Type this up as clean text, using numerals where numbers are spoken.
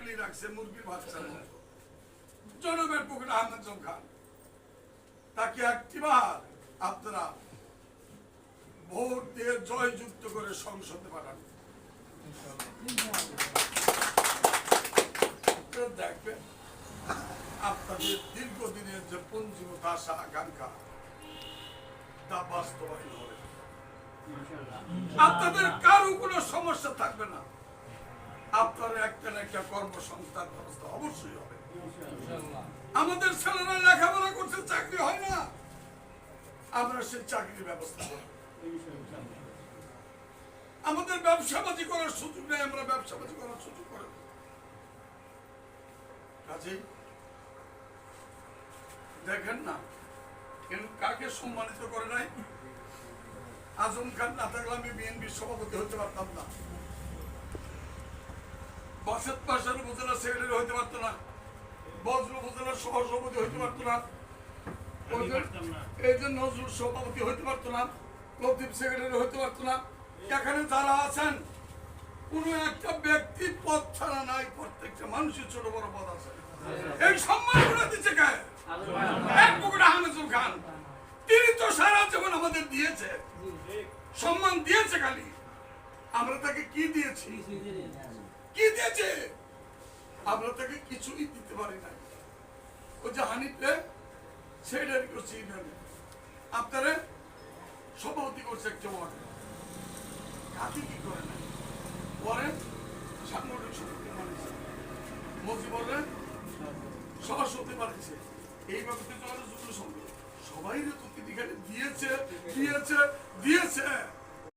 Family রাখছে মুরগির বাচ্চার মতো। জনাবের পুকুর আহমেদ খান তাকে একটিবার আপনারা ভোট দিয়ে জয়যুক্ত করে সংসদে পাঠান। দেখবেন আপনাদের দীর্ঘদিনের যে পঞ্জীভূত আশা আকাঙ্ক্ষা তা বাস্তবায়ন হবে। আপনাদের কারো কোনো সমস্যা থাকবে না। আপনার একটা না একটা কর্মসংস্থান ব্যবস্থা অবশ্যই হবে। আমাদের ছেলেরা লেখাপড়া করছে, চাকরি হয় না, আমরা সেই চাকরির ব্যবস্থা করব। আমাদের ব্যবসা বাজি করার সুযোগ নেই, আমরা ব্যবসা বাজি করার সুযোগ করে কাজেই দেখেন না কাকে সম্মানিত করে নাই। আজম খান না থাকলে আমি বিএনপির সভাপতি হতে পারতাম না, বাসেদ পাশার উপজেলা সেক্রেটারি হইতে পারতো না, বজ্র উপজেলার সহসভাপতি হইতে পারতো না, এই যে নজরুল সভাপতি হইতে পারতো না, লতিফ সেক্রেটারি হইতে পারতো না। এখানে যারা আছেন কোন একটা ব্যক্তি পদ ছাড়া নাই, প্রত্যেকটা মানুষের ছোট বড় পদ আছে। এই সম্মান করে দিচ্ছে কে? আহমেদ খান। তিনি তো সারা জীবন আমাদের দিয়েছে, সম্মান দিয়েছে। খালি আমরা তাকে কি দিয়েছি? কি দিয়েছে? আমরা তাকে কিছুই দিতে পারি না। ও যে হানিফে সেটাই করছি, আপনারা সভাপতি করছে একটা ওয়ার্ড, কাকে কি করে না পরে সাংগঠনিক সমিতি বানিয়েছে, মজিবরে সভাপতি বানিয়েছে। এইভাবে যুব সংঘ সবাই তো তিনি দিয়েছে দিয়েছে